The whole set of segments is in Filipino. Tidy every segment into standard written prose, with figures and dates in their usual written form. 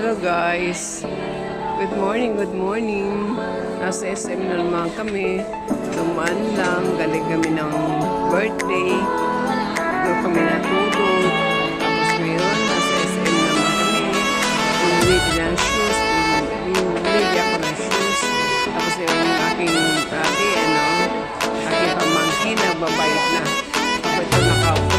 Hello guys, good morning, good morning. Nasa SM na naman kami. Dumaan lang, galing kami ng birthday. Doon kami natulog. Tapos ngayon, nasa SM naman kami. Bumili din ng shoes. Bumili ako ng shoes. Tapos yung aking pamangkin, nagbabayad na. Ako ito nakaupo.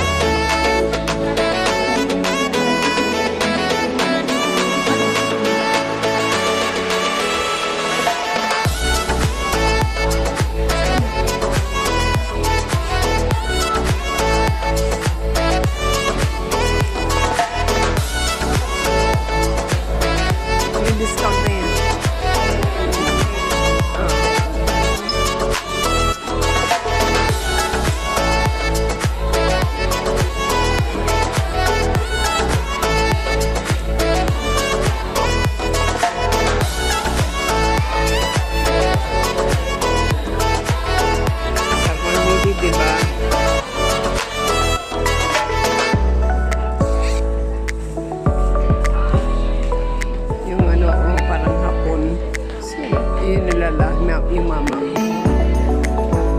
Diba? Yung parang hapon. Yun nilala, yung mama.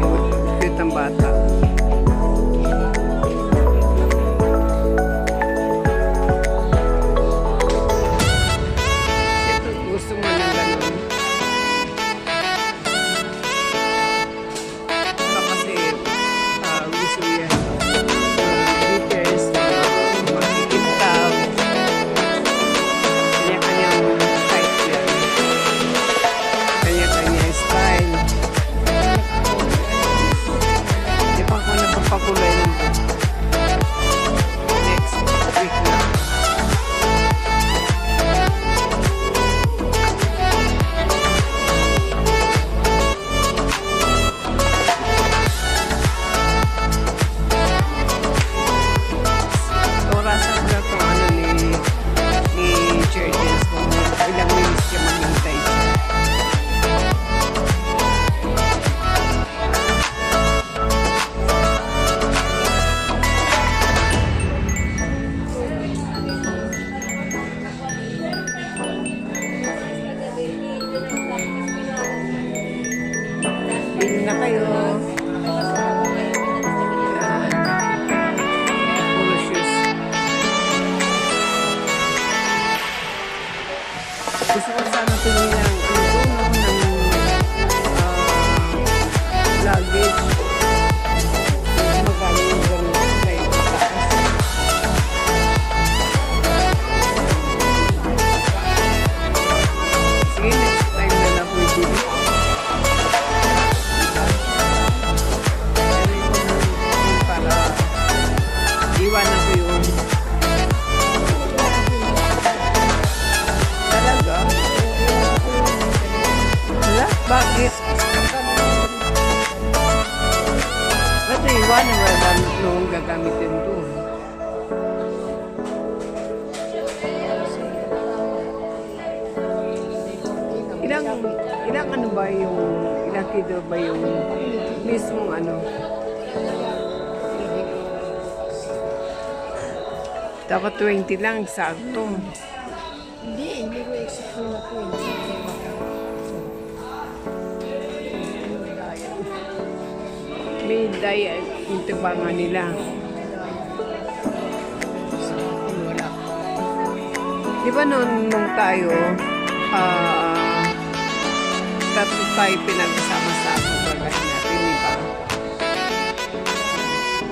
Yung cute ang bata. Siyempre, gusto mo ng ganun. Bili na kayo. Yan. Puro shoes. Gusto ko sana tingin ng luggage. Magkano yung ganun kayo taas. Sige, next time na lang po yung iwanan ko yun. Talaga? Wala? Bakit? Ba't iwanan mo nung gagamitin doon? Ilang ano ba yung ilang kilo ba yung mismong ano? Dapat 20 lang, sakto. Hindi ko eksakto na 20. May daya yung tibangan nila. Di ba nung tayo, tatlo tayo pinagsama-sama bagay natin, di ba?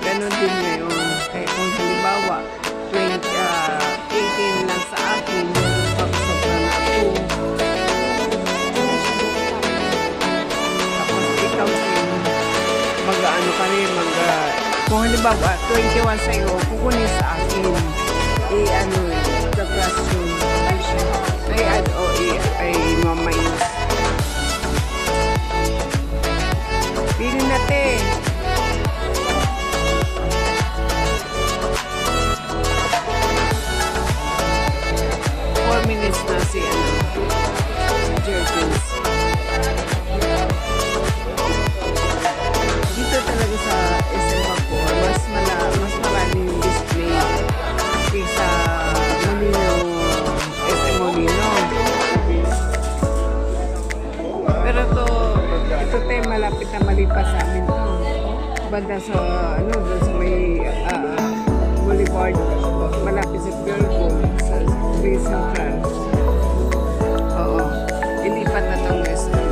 Ganon din ngayon. Kaya kung halimbawa, 18 lang sa akin, pag-sobra na ako. Tapos ikaw din, mag-ano ka rin, kung halimbawa, 21 sa'yo, kukunin sa akin. The class yun. Ay, mamayos. Pili natin. Minutes na si Jergens. Dito talaga sa SM Bacoor, mas maraming display kaysa Molino, SM Molino. pa sa amin to. Banda sa, ano, doon sa may Boulevard, malapit sa Pure sa Bay Central. Oo. Ilipat na ng SM.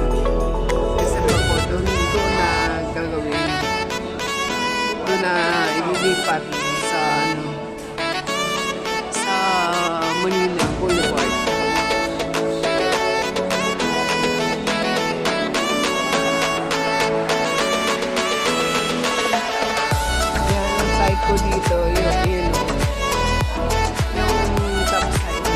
SM ako, doon na gagawin. Doon na ililipat sa, ano, sa Manila Boulevard. Ko dito, yung top side.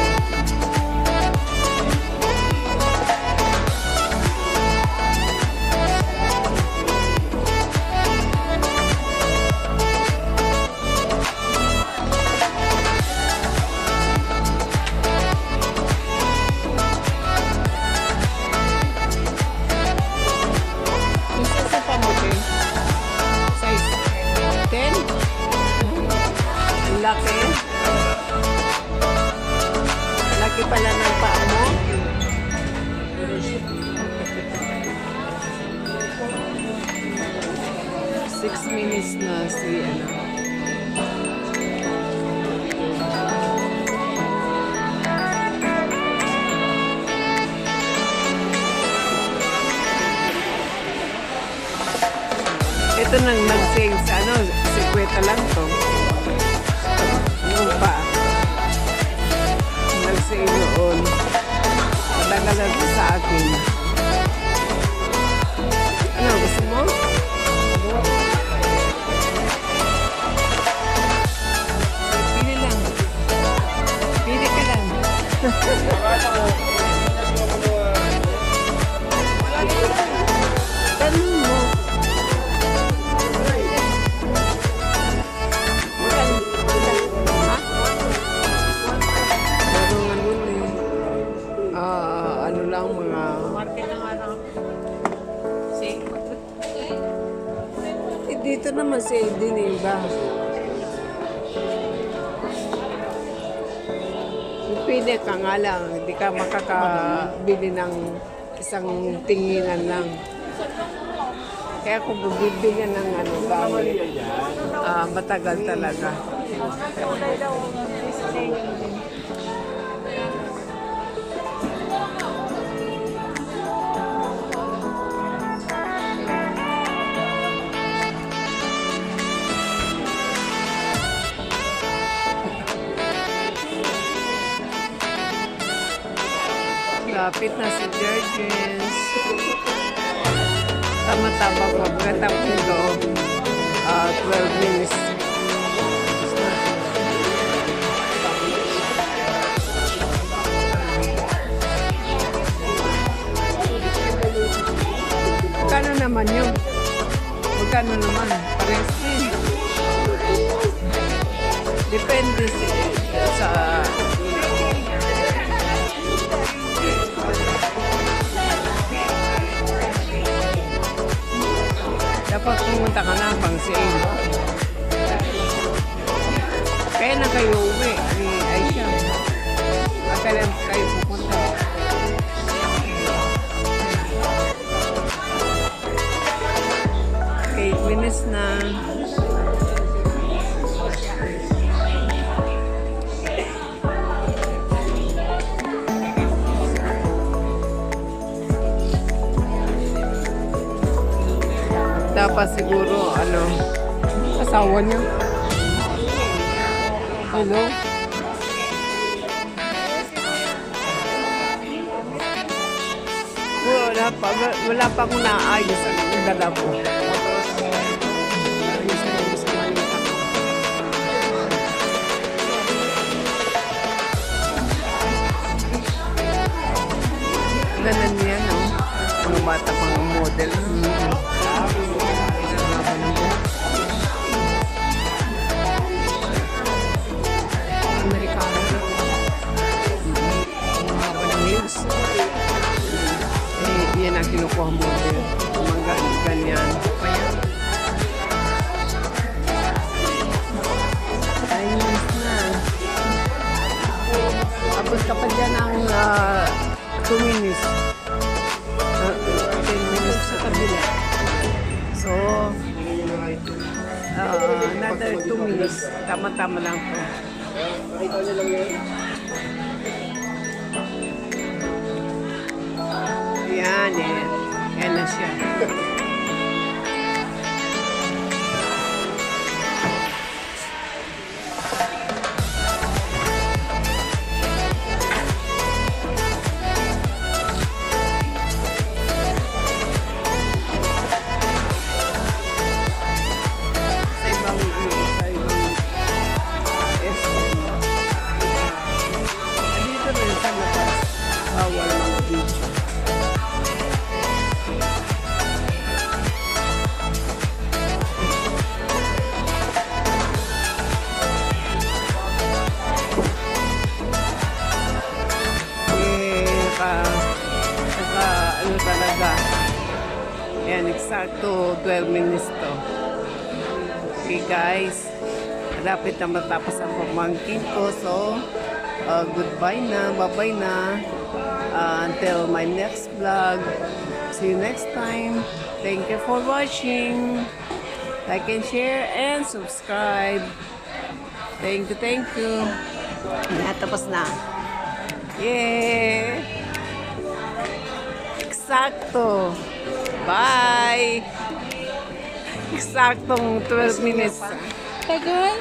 Isa sa pamuti. Size 10? Laki. Laki pala ng paa mo. Six minutes na si ano. Ito nang nag-sale sa ano, 50 lang to. Yung pa. Nag-sale noon. Matagal na sa akin. Ano, gusto mo? Pili lang. Pili ka lang. Tanong mo. Ano lang mga market ng ano. Dito naman sale din eh, iba. Pili ka nga lang, hindi ka makakabili ng isang tinginan lang. Kaya kung bibili ng ano ba, matagal talaga. Lapit na si Georgians. Tama-tama ko. Pagkatapos nito, 12 minutes. Magkano naman yun? Magkano naman? Pares din. Depende sa dapat pumunta ka na pang sale. Kaya na kayo uwi ni Aisha. Akala kayo pupunta. Okay, 8 minutes na. Dapat siguro, ano, asawa niya. Hello? Wala pa akong naayos ang dala ko. Ganan niya, no? Mga bata pang model. Yan ang kinukuha mo din. Mga ganyan. Ayun na. Tapos kapag yan ang 2 minutes. 10 minutes sa kabila. So, So, another 2 minutes. Tama-tama lang po. Yan eh. Yan na siya. Sa ibang SM. Dito rin sa labas. Bawal mga video. Ano talaga. Ayan, eksakto 12 minutes to. Okay guys, malapit na matapos ang pamangkin ko. So, goodbye na, bye-bye na. Until my next vlog. See you next time. Thank you for watching. Like and share and subscribe. Thank you, thank you. Ayan, tapos na. Yeah! Eksakto. Bye! Eksaktong 12 minutes. Tagal?